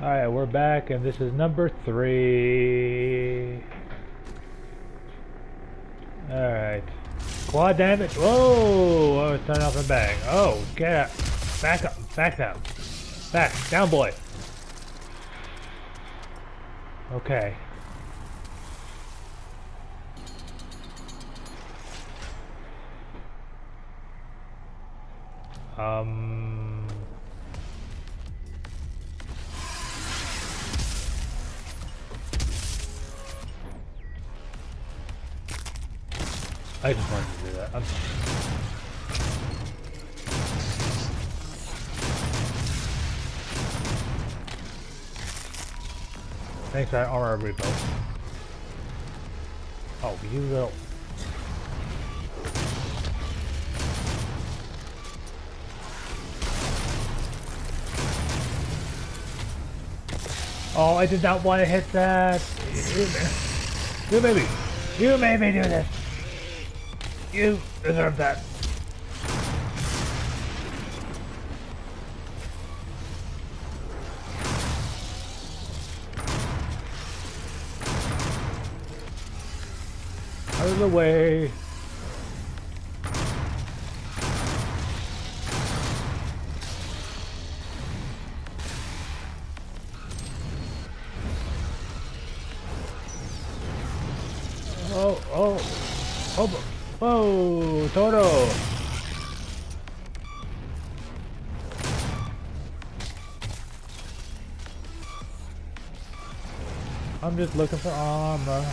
Alright, we're back, and this is number 3. Alright. Quad damage. Whoa! I was turning off the bag. Oh, get out. Back up. Back down. Back. Down, boy. Okay. I just wanted to do that. I'm sorry. Thanks for that armor rebuild. Oh, you little... Oh, I did not want to hit that. You made me do this. You deserve that. Out of the way. Oh, whoa, Toro. I'm just looking for armor.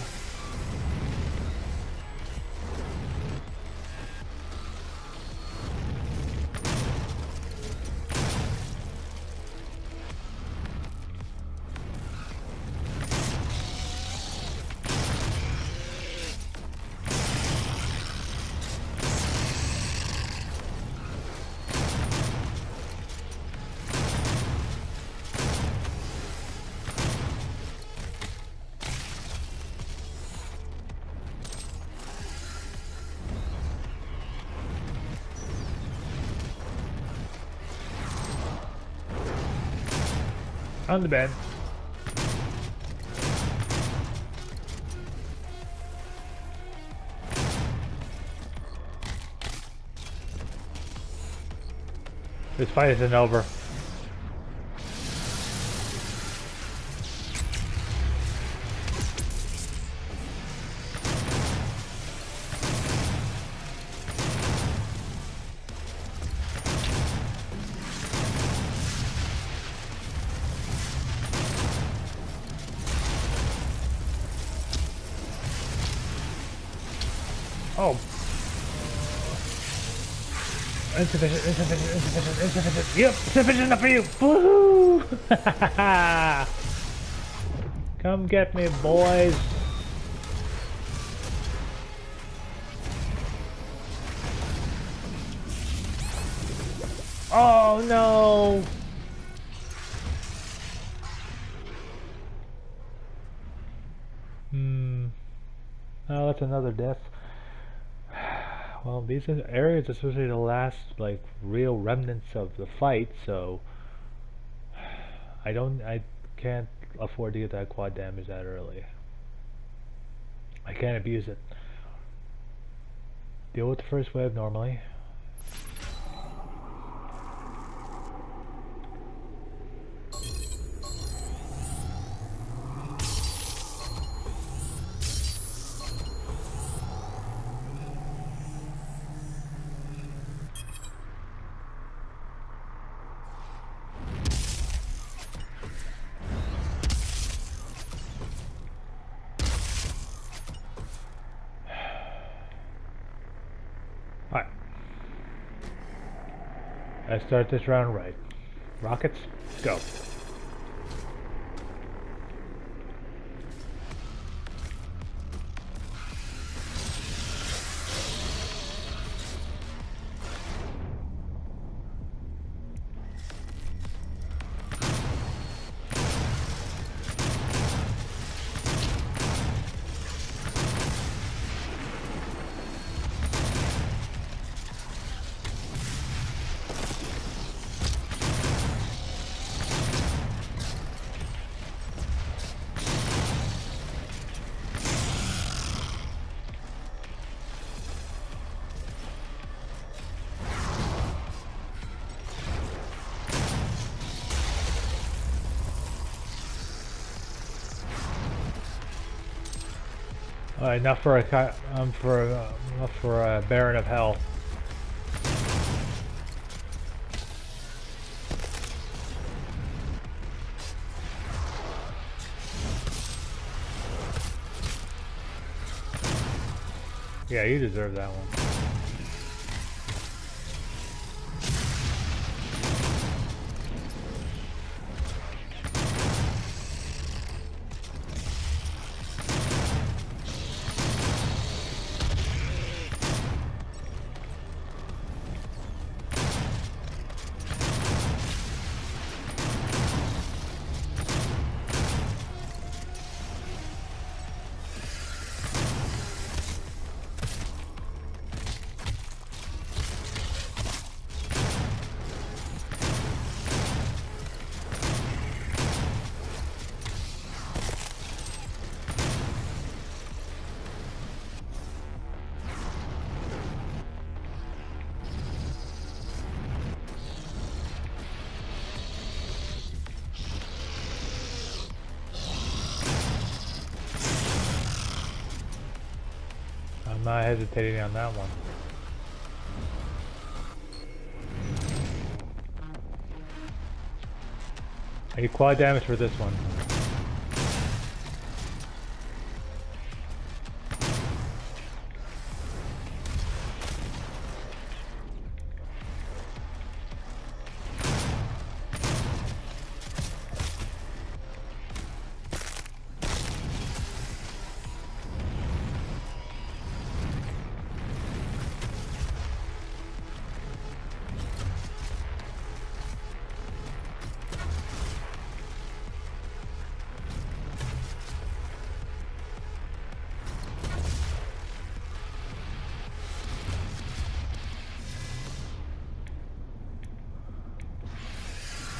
On the bed. This fight isn't over. Oh. Insufficient. Yep, sufficient enough for you. Woohoo! Come get me, boys. Oh no. Oh, that's another death. Well, these areas are supposed to be the last, like, real remnants of the fight, so I can't afford to get that quad damage that early. I can't abuse it. Deal with the first wave normally. Alright. Let's start this round right. Rockets, go. Enough for enough for a Baron of Hell. Yeah, you deserve that one. I'm not hesitating on that one. I get quad damage for this one.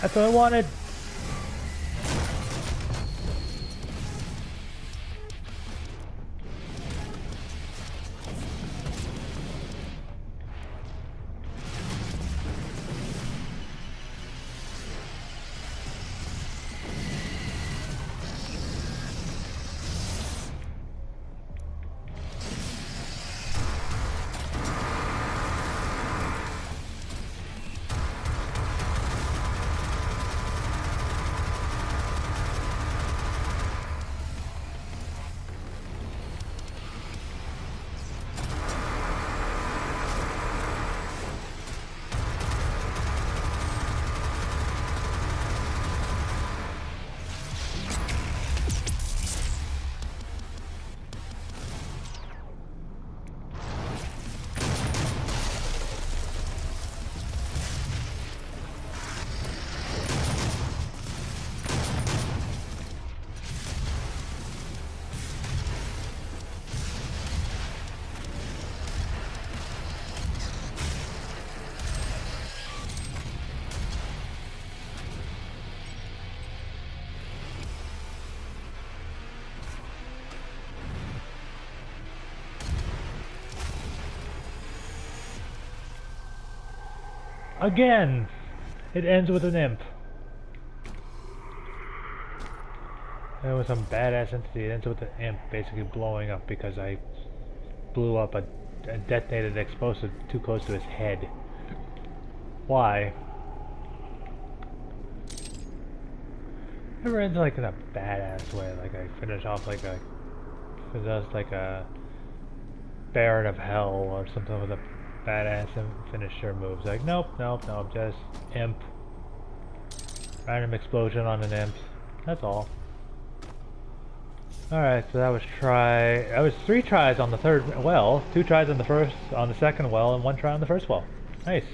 That's what I wanted. Again, it ends with an imp. There was some badass entity. It ends with an imp basically blowing up because I blew up a detonated explosive too close to his head. Why? Never ends like in a badass way. Like I finish off like a Baron of Hell or something with a badass finisher moves. Like nope, just imp. Random explosion on an imp. That's all. Alright, so that was 3 tries on the third well, 2 tries on the second well, and 1 try on the first well. Nice.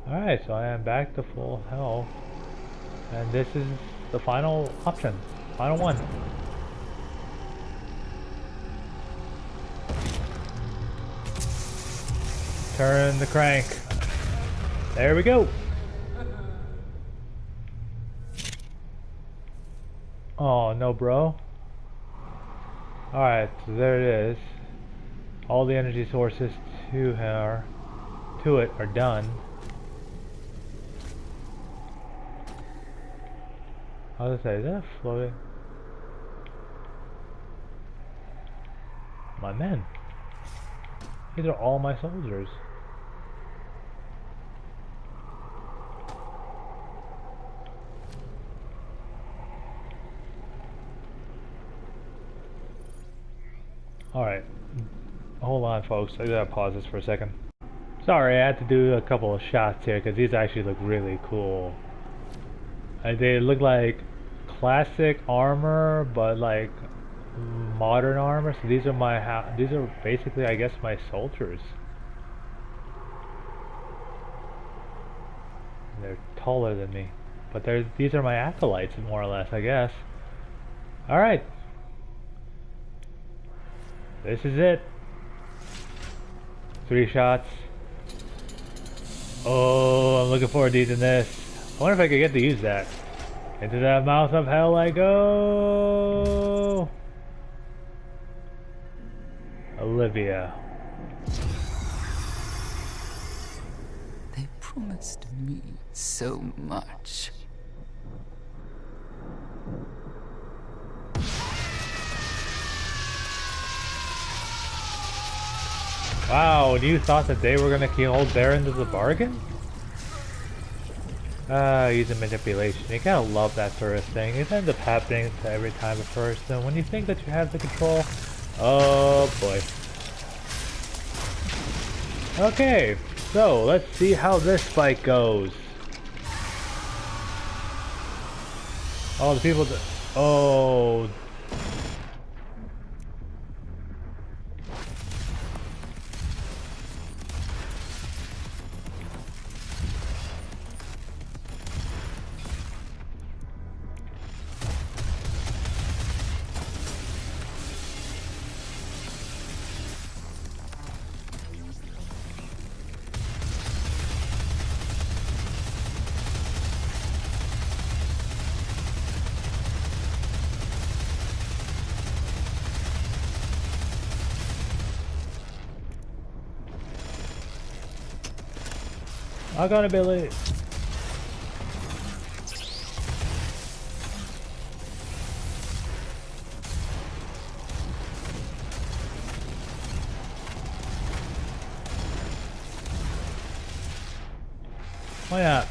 Alright, so I am back to full health. And this is the final option. Final one. Turn the crank. There we go. Oh no, bro. Alright, so there it is. All the energy sources to it are done. I was gonna say, is that floating? My men. These are all my soldiers. Alright. Hold on, folks. I gotta pause this for a second. Sorry, I had to do a couple of shots here because these actually look really cool. They look like classic armor, but like modern armor. So these are these are basically, I guess, my soldiers. They're taller than me, but these are my acolytes, more or less, I guess. All right, this is it. 3 shots. Oh, I'm looking forward to using this. I wonder if I could get to use that. Into that mouth of hell I go! Olivia. They promised me so much. Wow, and you thought that they were gonna hold their end of the bargain? Using manipulation. You gotta love that sort of thing. It ends up happening to every time at first, and when you think that you have the control, oh boy. Okay, so let's see how this fight goes. Oh, the people that... Oh... I got ability. Why not?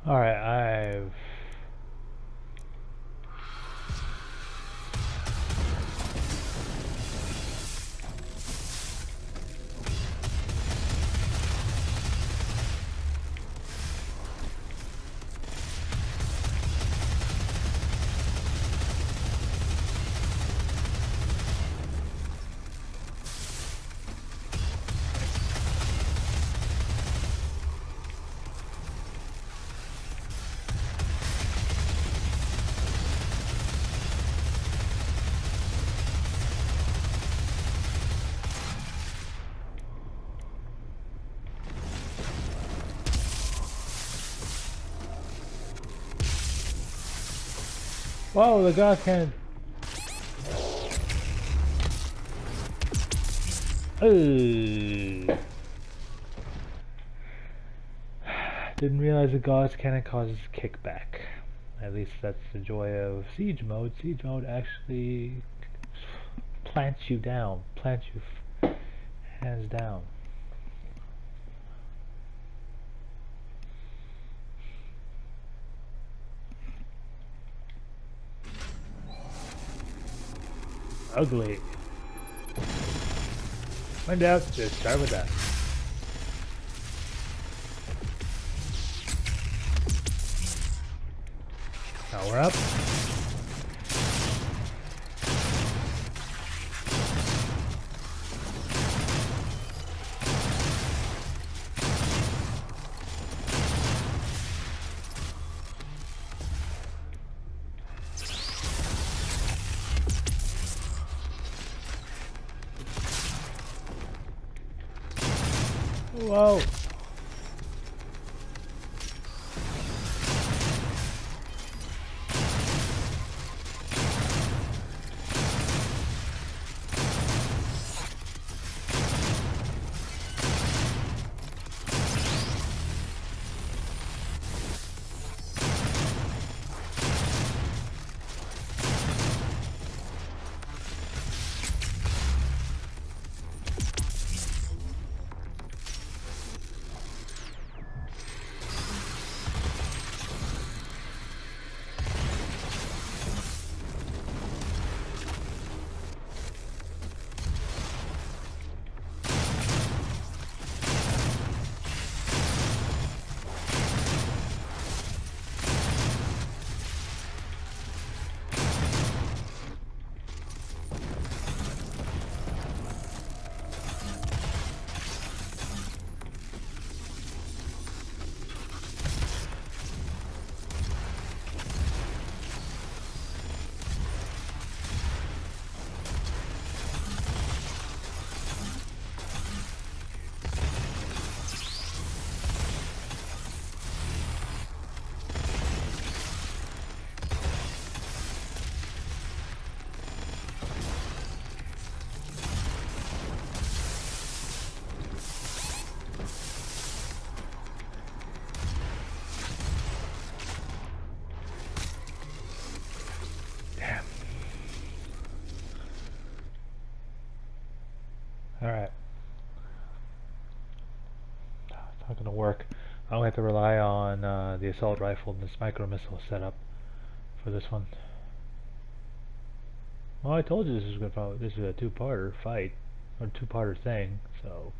Alright, I've... Whoa, the god can't... Ooh. Didn't realize the God's Cannon causes kickback. At least that's the joy of Siege Mode. Siege Mode actually plants you down. Plants you hands down. ugly. Find out. Just start with that. Now we're up. Whoa. Alright. It's not gonna work. I'm gonna have to rely on the assault rifle and this micro missile setup for this one. Well, I told you this is a two-parter fight, or two-parter thing, so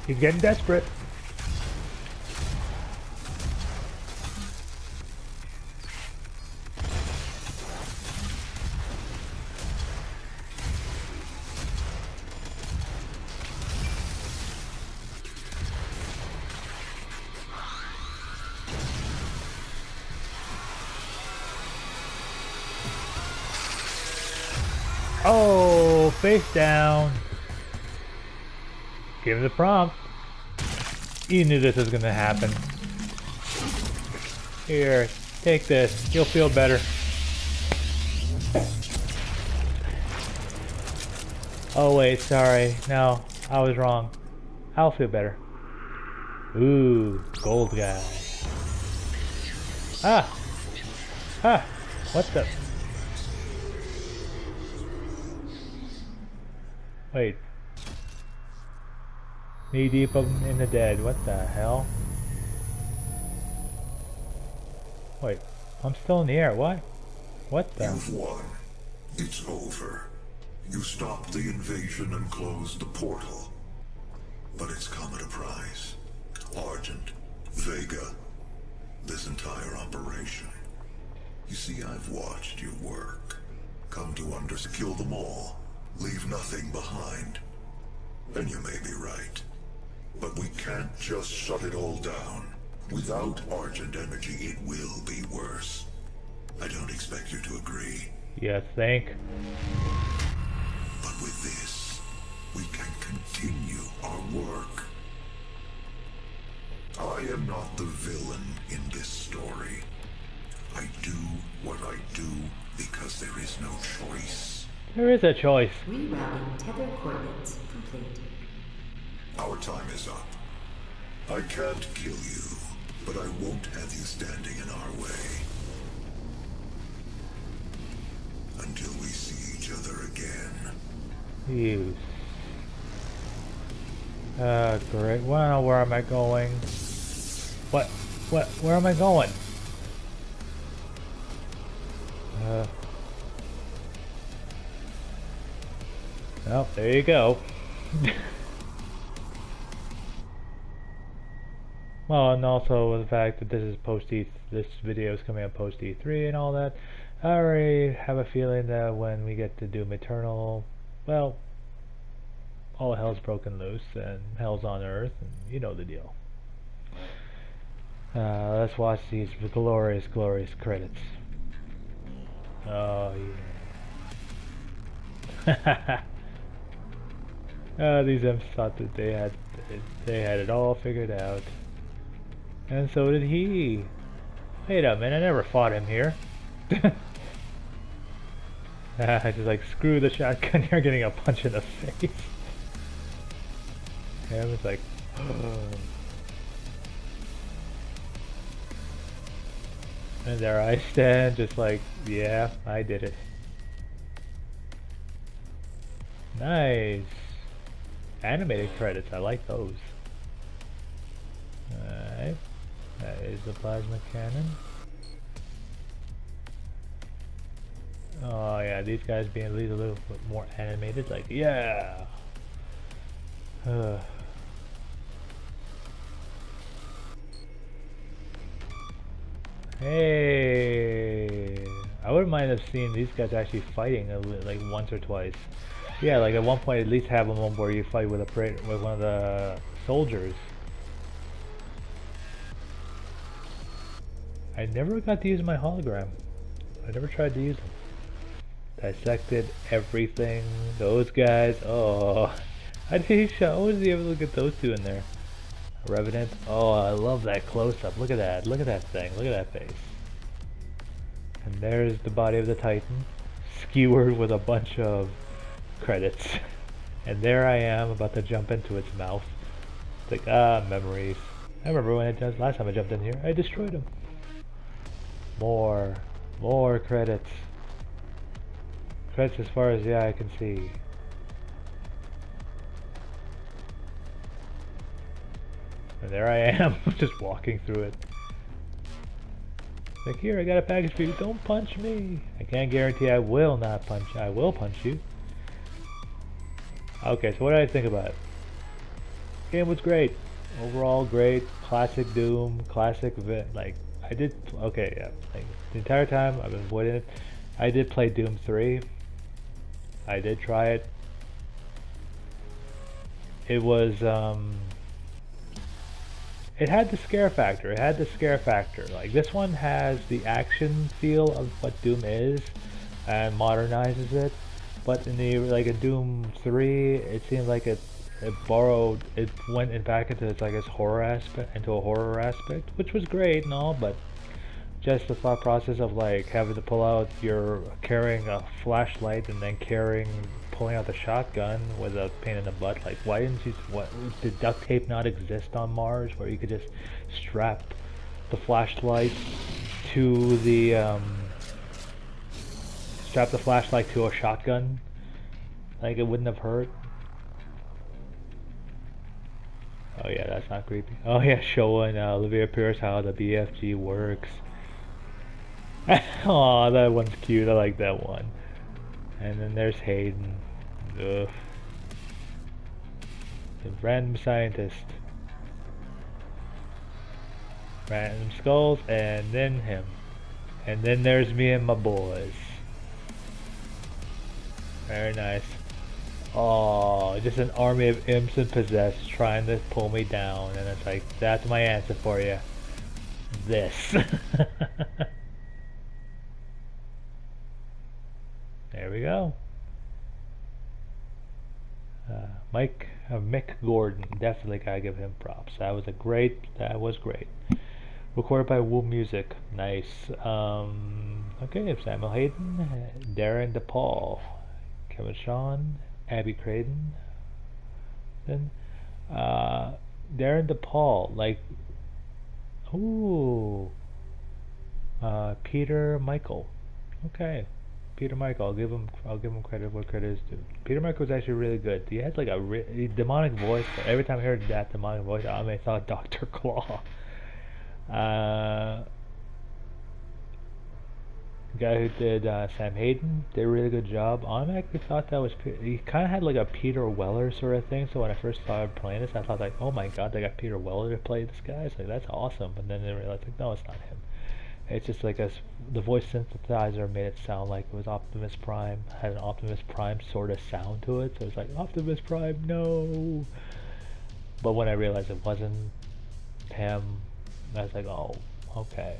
He's getting desperate. Oh, face down. Give him the prompt. You knew this was gonna happen. Here, take this. You'll feel better. Oh wait, sorry. No, I was wrong. I'll feel better. Ooh, gold guy. Ah! Ah! What the? Wait. Knee deep in the dead. What the hell? Wait. I'm still in the air. What? What the? You've won. It's over. You stopped the invasion and closed the portal. But it's come at a price. Argent, Vega, this entire operation. You see, I've watched you work. Come to kill them all. Leave nothing behind. And you may be right. But we can't just shut it all down. Without Argent energy, it will be worse. I don't expect you to agree. You think? But with this, we can continue our work. I am not the villain in this story. I do what I do because there is no choice. There is a choice. Rerouting tether coordinates complete. Our time is up. I can't kill you, but I won't have you standing in our way. Until we see each other again. You. Great. Well, where am I going? What? Where am I going? Well, there you go. Well, and also the fact that this is this video is coming out post E3 and all that. I already have a feeling that when we get to Doom Eternal, well, all hell's broken loose and hell's on earth, and you know the deal. Let's watch these glorious, glorious credits. Oh yeah. These imps thought that they had it all figured out. And so did he. Wait a minute, I never fought him here. I just like, screw the shotgun, you're getting a punch in the face. And I was like, oh. And there I stand, just like, yeah, I did it. Nice. Animated credits, I like those. Alright. That is the plasma cannon. Oh yeah, these guys being at least a little bit more animated, like, yeah! Hey! I wouldn't mind have seen these guys actually fighting like once or twice. Yeah, like at one point at least have a moment where you fight with one of the soldiers. I never got to use my hologram. I never tried to use them. Dissected everything. Those guys. Oh, I was able to get those two in there. Revenant. Oh, I love that close-up. Look at that. Look at that thing. Look at that face. And there's the body of the Titan, skewered with a bunch of credits. And there I am about to jump into its mouth. It's like, memories. I remember when last time I jumped in here, I destroyed him. More credits. Credits as far as the eye can see. And there I am, just walking through it. Like, here, I got a package for you. Don't punch me. I can't guarantee I will not punch. I will punch you. Okay, so what did I think about it? game was great. Overall, great. Classic Doom. Classic like I did. Okay, yeah. Like the entire time I've been avoiding it. I did play Doom 3. I did try it. It was it had the scare factor. It had the scare factor. Like this one has the action feel of what Doom is and modernizes it. But in the like in Doom 3, it seemed like it went back into its like its horror aspect, into a horror aspect, which was great and all, but just the thought process of like having to pull out carrying a flashlight and then pulling out the shotgun was a pain in the butt. Like, why didn't you? Did duct tape not exist on Mars, where you could just strap the flashlight to the to a shotgun? Like, it wouldn't have hurt. Oh yeah, that's not creepy. Oh yeah, showing Olivia Pierce how the BFG works. Aw, that one's cute. I like that one. And then there's Hayden. Ugh. The random scientist. Random skulls, and then him. And then there's me and my boys. Very nice. Oh, just an army of imps and possessed trying to pull me down. And it's like, that's my answer for you. This. There we go. Mick Gordon, definitely gotta give him props. That was great. Recorded by Woo Music, nice. Okay, Samuel Hayden, Darren DePaul, Kevin Shawn, Abby Craden. Then, Darren DePaul, like, ooh, Peter Michael. Okay. Peter Michael, I'll give him credit where credit is due. Peter Michael was actually really good. He had like a demonic voice. But every time I heard that demonic voice, I thought Dr. Claw. Guy who did Sam Hayden did a really good job. I actually thought that was he kind of had like a Peter Weller sort of thing. So when I first started playing this, I thought like, oh my god, they got Peter Weller to play this guy. It's like, that's awesome. But then I realized like, no, it's not him. It's just like the voice synthesizer made it sound like it was Optimus Prime, had an Optimus Prime sort of sound to it, so it's like, Optimus Prime, no! But when I realized it wasn't him, I was like, oh, okay.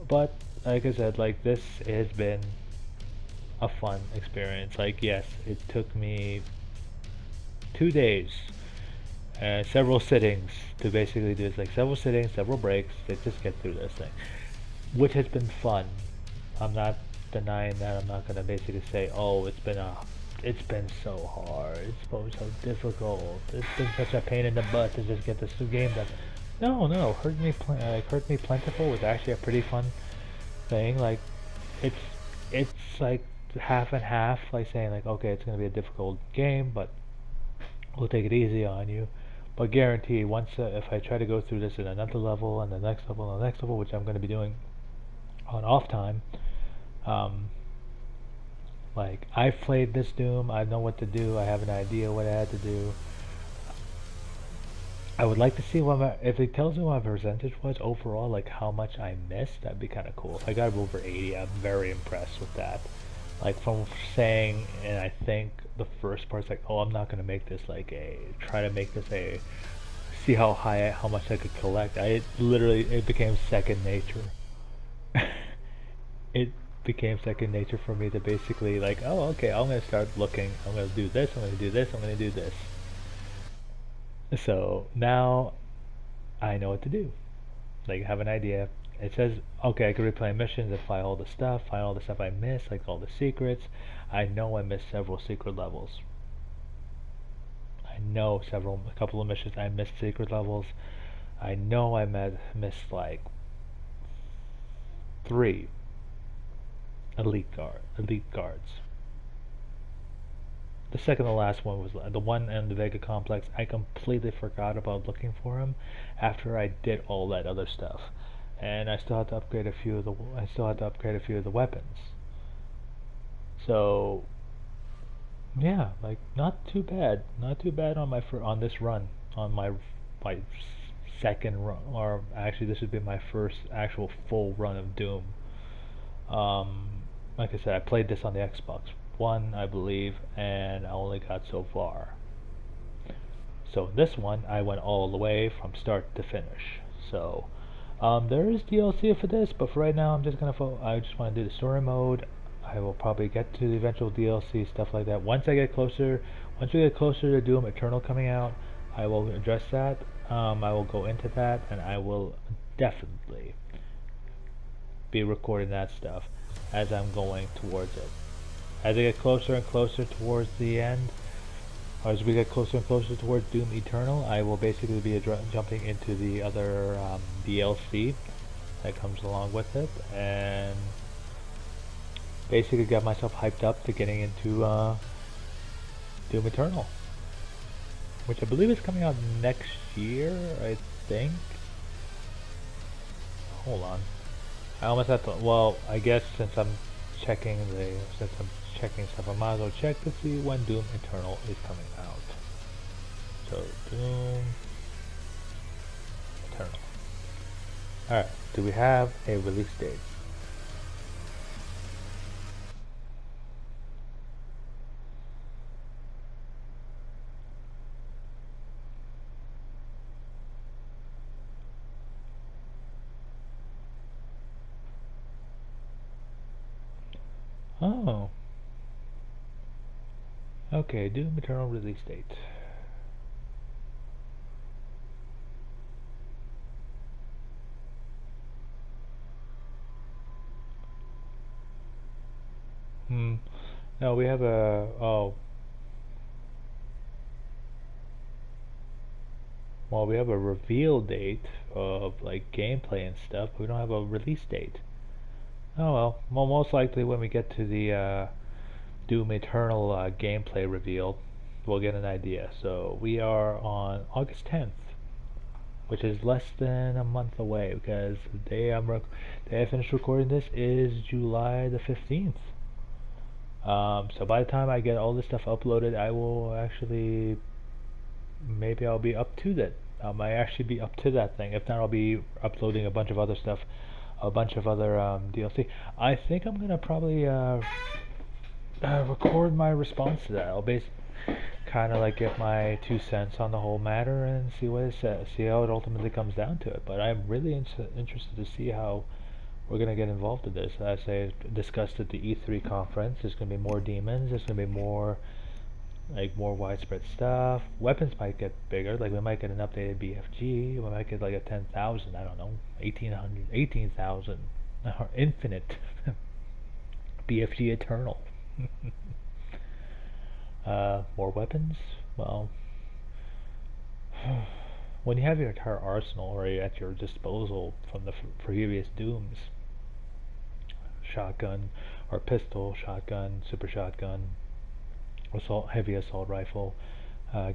But, like I said, like, this has been a fun experience. Like, yes, it took me 2 days, several sittings to basically do this, like several sittings, several breaks to just get through this thing, which has been fun. I'm not denying that. I'm not gonna basically say, oh, it's been so hard, it's been so difficult, it's been such a pain in the butt to just get this game done. No, Hurt Me Plentiful was actually a pretty fun thing. Like, it's like half and half, like saying like, okay, it's gonna be a difficult game, but we'll take it easy on you. But guarantee, once if I try to go through this in another level and the next level and the next level, which I'm going to be doing on off time, like, I've played this Doom, I know what to do, I have an idea what I had to do. I would like to see if it tells me what my percentage was overall, like how much I missed. That'd be kind of cool. If I got over 80, I'm very impressed with that. Like, from saying, and I think the first part's like, oh, I'm not gonna make this like see how much I could collect. It became second nature. It became second nature for me to basically like, oh, okay, I'm gonna start looking, I'm gonna do this, I'm gonna do this, I'm gonna do this. So now I know what to do. Like, I have an idea. It says, okay, I can replay missions and find all the stuff I missed, like all the secrets. I know I missed several secret levels. I know a couple of missions I missed secret levels. I know I missed like 3 elite guards. The second to last one was the one in the Vega complex. I completely forgot about looking for him after I did all that other stuff. And I still had to upgrade a few of the weapons. So Yeah, like not too bad. Not too bad on my on this run. On my second run, or actually this would be my first actual full run of Doom. Um, like I said, I played this on the Xbox One, I believe, and I only got so far. So this one, I went all the way from start to finish. So there is DLC for this, but for right now, I'm just gonna. I just want to do the story mode. I will probably get to the eventual DLC stuff like that once I get closer. Once we get closer to Doom Eternal coming out, I will address that. I will go into that, and I will definitely be recording that stuff as I'm going towards it. As I get closer and closer towards the end, or as we get closer and closer towards Doom Eternal, I will basically be jumping into the other DLC that comes along with it, and basically get myself hyped up to getting into Doom Eternal, which I believe is coming out next year, I think. Hold on. I almost have to, well, I guess since I'm checking stuff, I might as well check to see when Doom Eternal is coming out. So, Doom Eternal. Alright, do we have a release date? Oh. Okay, Doom Eternal release date. No, we have a, oh. Well, we have a reveal date of like gameplay and stuff, but we don't have a release date. Oh well, most likely when we get to the Doom Eternal gameplay reveal, we'll get an idea. So we are on August 10th, which is less than a month away, because the day I finish recording this is July the 15th. So by the time I get all this stuff uploaded, I will actually, maybe I'll be up to that. I might actually be up to that thing. If not, I'll be uploading a bunch of other stuff, a bunch of other DLC. I think I'm gonna probably record my response to that. I'll kind of like get my 2 cents on the whole matter and see what it says, see how it ultimately comes down to it. But I'm really interested to see how we're gonna get involved in this. As I discussed at the E3 conference, there's gonna be more demons. There's gonna be more widespread stuff. Weapons might get bigger. Like we might get an updated BFG. We might get like a 10,000. I don't know, 18,000, or infinite BFG Eternal. More weapons? Well, when you have your entire arsenal already at your disposal from the previous Dooms, shotgun or pistol, shotgun, super shotgun, heavy assault rifle,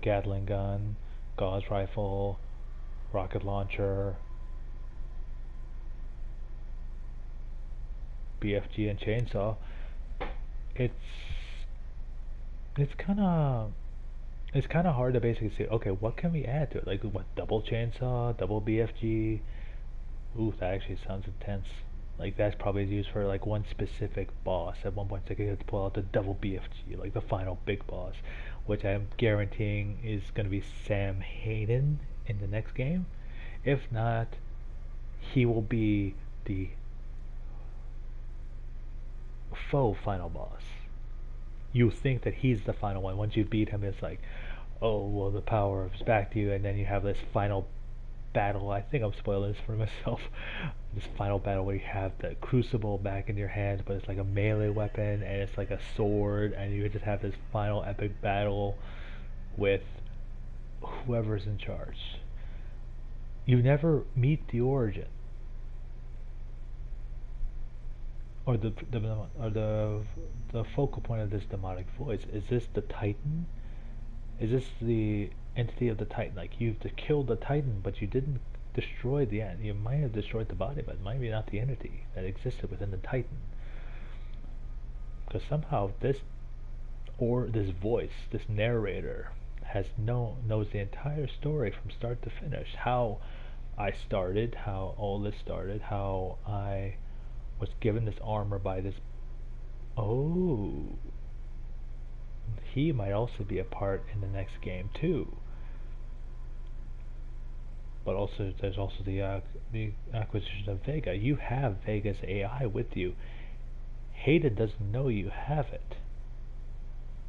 Gatling gun, Gauss rifle, rocket launcher, BFG and chainsaw, it's kind of hard to basically say, okay, what can we add to it? Like what, double chainsaw, double BFG? Ooh, that actually sounds intense. Like that's probably used for like one specific boss. At one point, they could have to pull out the double BFG, like the final big boss, which I'm guaranteeing is going to be Sam Hayden in the next game. If not, he will be the faux final boss. You think that he's the final one. Once you beat him, it's like, oh, well, the power is back to you, and then you have this final battle. I think I'm spoiling this for myself. This final battle where you have the crucible back in your hand, but it's like a melee weapon, and it's like a sword, and you just have this final epic battle with whoever's in charge. You never meet the origin, or the focal point of this demonic voice. Is this the Titan? Is this the entity of the Titan? Like you've killed the Titan, but you didn't destroy the end. You might have destroyed the body, but maybe not the entity that existed within the Titan. Because somehow this or this voice, this narrator, knows the entire story from start to finish. How I started, how all this started, how I was given this armor by this. Oh, he might also be a part in the next game too. But also, there's also the acquisition of Vega. You have Vega's AI with you. Hayden doesn't know you have it,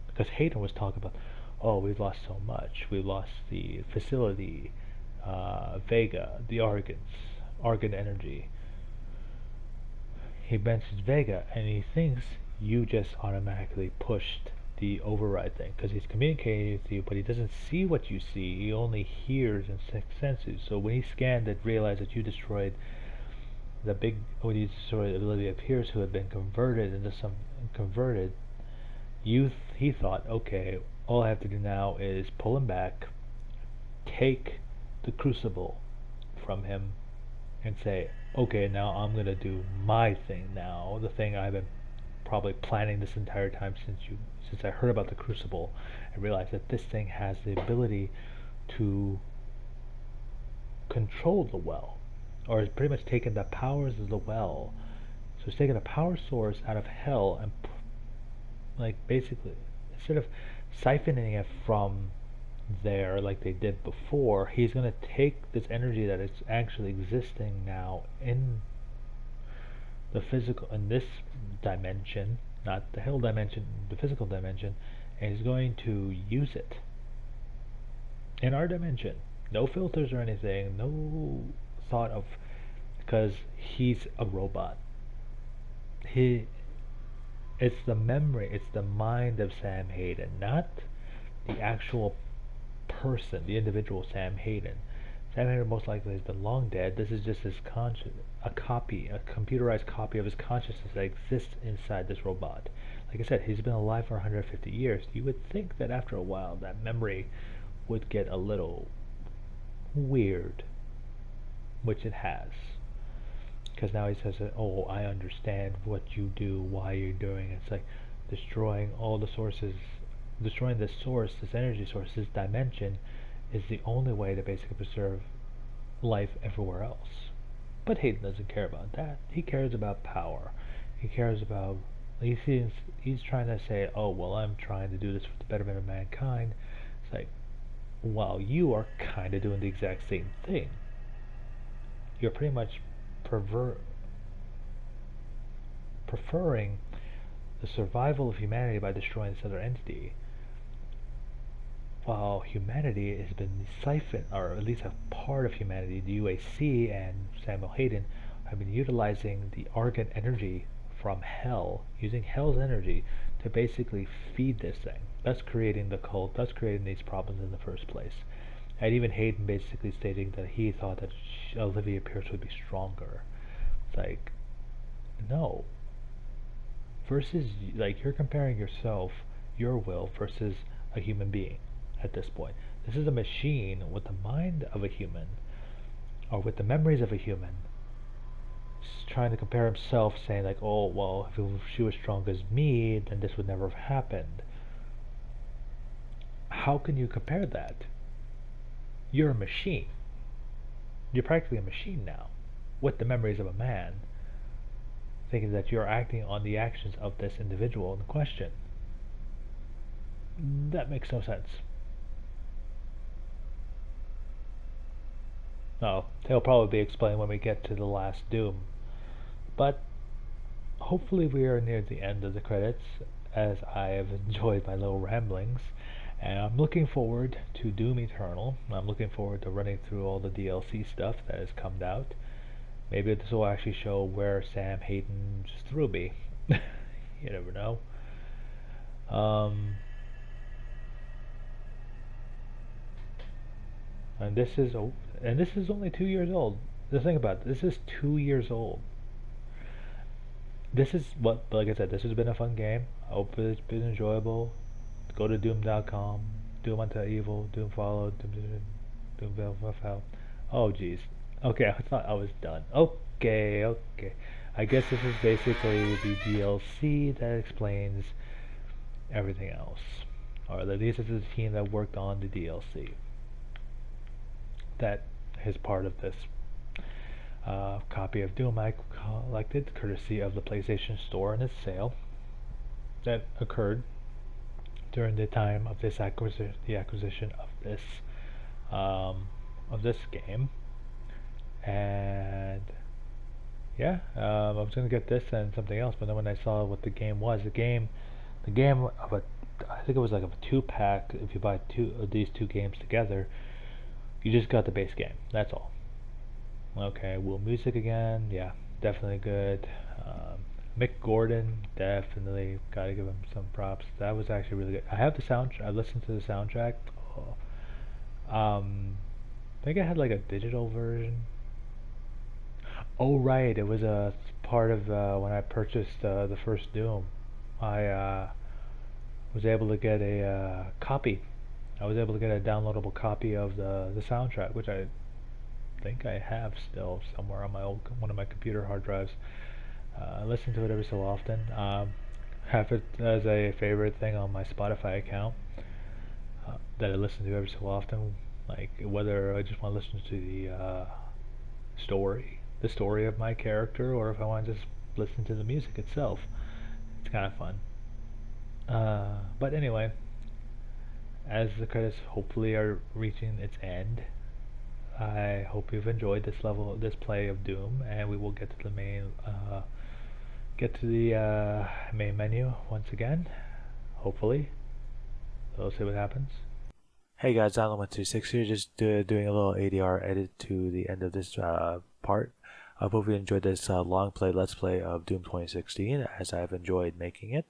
because Hayden was talking about, oh, we've lost so much. We lost the facility, Vega, the Argon energy. He mentions Vega, and he thinks you just automatically pushed the override thing, because he's communicating with you, but he doesn't see what you see. He only hears and senses. So when he scanned it, realized that you destroyed when you destroyed Olivia Pierce, who had been converted into he thought, okay, all I have to do now is pull him back, take the crucible from him, and say, okay, now I'm gonna do my thing now, the thing I've been probably planning this entire time since I heard about the crucible. I realized that this thing has the ability to control the well, or has pretty much taken the powers of the well. So it's taken a power source out of hell and basically, instead of siphoning it from there like they did before, he's going to take this energy that is actually existing now in the physical, in this dimension, not the hell dimension, the physical dimension, and he's going to use it in our dimension. No filters or anything, no thought of, because he's a robot. It's the memory, it's the mind of Sam Hayden, not the actual person, the individual Sam Hayden. Sam Hayden most likely has been long dead. This is just his a computerized copy of his consciousness that exists inside this robot. Like I said, he's been alive for 150 years. You would think that after a while that memory would get a little weird, which it has. Because now he says, oh, I understand what you do, why you're doing it. It's like destroying all the sources, destroying this source, this energy source, this dimension, is the only way to basically preserve life everywhere else. But Hayden doesn't care about that. He cares about power. He cares about, he's trying to say, oh, well, I'm trying to do this for the betterment of mankind. It's like, well, you are kind of doing the exact same thing. You're pretty much preferring the survival of humanity by destroying this other entity, while humanity has been siphoned, or at least a part of humanity, the UAC and Samuel Hayden, have been utilizing the Argon energy from hell, using hell's energy to basically feed this thing, thus creating the cult, thus creating these problems in the first place. And even Hayden basically stating that he thought that Olivia Pierce would be stronger. It's like, no. Versus, like, you're comparing yourself, your will, versus a human being at this point. This is a machine with the mind of a human, or with the memories of a human, trying to compare himself, saying like, oh, well, if she was strong as me, then this would never have happened. How can you compare that? You're a machine. You're practically a machine now, with the memories of a man, thinking that you're acting on the actions of this individual in question. That makes no sense. No, they'll probably be explained when we get to the last Doom. But hopefully we are near the end of the credits, as I have enjoyed my little ramblings. And I'm looking forward to Doom Eternal. I'm looking forward to running through all the DLC stuff that has come out. Maybe this will actually show where Sam Hayden just threw me. You never know. And this is only 2 years old. Just think about it. This is 2 years old. This is what, like I said, this has been a fun game. I hope it's been enjoyable. Go to Doom.com, Doom Unto Evil, Doom Follow, Doom Velvet. Oh jeez. Okay, I thought I was done. Okay. I guess this is basically the DLC that explains everything else. Or at least this is the team that worked on the DLC. That is part of this copy of Doom I collected courtesy of the PlayStation Store in its sale that occurred during the time of this acquisition of this game. And yeah, I was gonna get this and something else, but then when I saw what the game was, the game of I think it was like a 2-pack. If you buy these two games together, you just got the base game. That's all. Okay, Will Music again, yeah, definitely good. Mick Gordon, definitely gotta give him some props. That was actually really good. I have the soundtrack. I listened to the soundtrack. I think I had like a digital version. Oh right, it was a part of when I purchased the first Doom. I was able to get a copy. I was able to get a downloadable copy of the soundtrack, which I think I have still somewhere on one of my computer hard drives. I listen to it every so often. Have it as a favorite thing on my Spotify account that I listen to every so often. Like whether I just want to listen to the story of my character, or if I want to just listen to the music itself. It's kind of fun. But anyway, as the credits hopefully are reaching its end, I hope you've enjoyed this play of Doom, and we will get to the main menu once again, hopefully. So we'll see what happens. Hey guys, Alan126 here, just doing a little ADR edit to the end of this part. I hope you enjoyed this long play, let's play of Doom 2016, as I've enjoyed making it.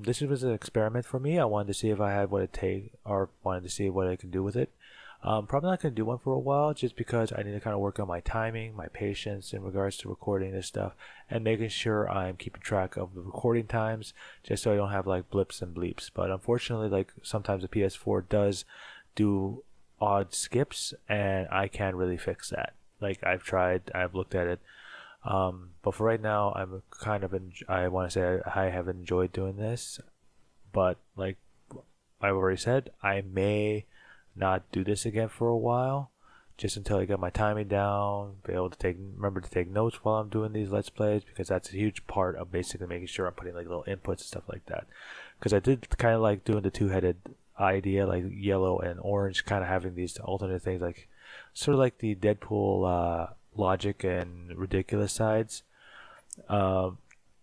This was an experiment for me. I wanted to see if I had what it takes, or wanted to see what I can do with it. Probably not going to do one for a while, just because I need to kind of work on my timing, my patience in regards to recording this stuff, and making sure I'm keeping track of the recording times, just so I don't have like blips and bleeps. But unfortunately, like sometimes the PS4 does do odd skips, and I can't really fix that. Like I've tried, I've looked at it, but for right now, I'm kind of I want to say I have enjoyed doing this, but like I've already said, I may not do this again for a while, just until I get my timing down, be able to remember to take notes while I'm doing these let's plays, because that's a huge part of basically making sure I'm putting like little inputs and stuff like that. Because I did kind of like doing the two-headed idea, like yellow and orange, kind of having these alternate things, like sort of like the Deadpool logic and ridiculous sides. In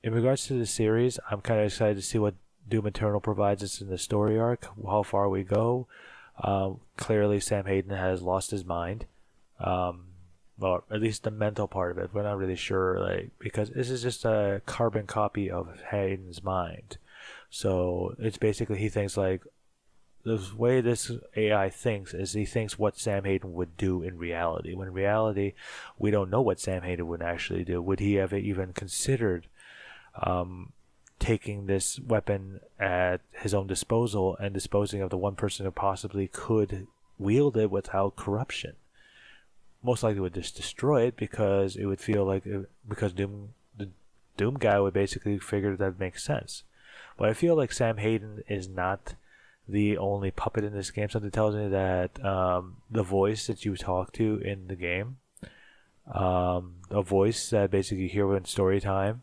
regards to the series, I'm kind of excited to see what Doom Eternal provides us in the story arc, how far we go. Clearly Sam Hayden has lost his mind, or at least the mental part of it. We're not really sure, like, because this is just a carbon copy of Hayden's mind. So it's basically, he thinks like, the way this AI thinks is he thinks what Sam Hayden would do in reality, when in reality we don't know what Sam Hayden would actually do. Would he have even considered taking this weapon at his own disposal and disposing of the one person who possibly could wield it without corruption? Most likely would just destroy it, because it would feel like, because the Doom guy would basically figure that makes sense. But I feel like Sam Hayden is not the only puppet in this game. Something tells me that the voice that you talk to in the game, a voice that basically you hear in story time,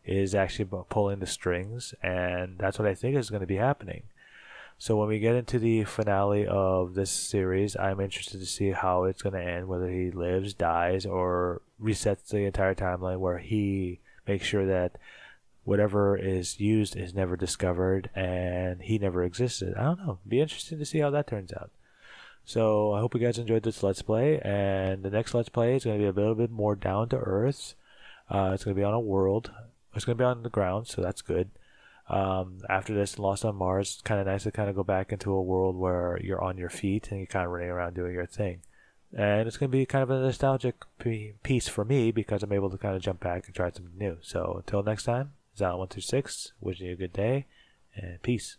is actually pulling the strings, and that's what I think is going to be happening. So when we get into the finale of this series, I'm interested to see how it's going to end, whether he lives, dies, or resets the entire timeline, where he makes sure that whatever is used is never discovered and he never existed. I don't know. Be interesting to see how that turns out. So I hope you guys enjoyed this Let's Play, and the next Let's Play is going to be a little bit more down to earth. It's going to be on a world. It's going to be on the ground, so that's good. After this, Lost on Mars, it's kind of nice to kind of go back into a world where you're on your feet and you're kind of running around doing your thing. And it's going to be kind of a nostalgic piece for me, because I'm able to kind of jump back and try something new. So until next time, Alan126, wishing you a good day, and peace.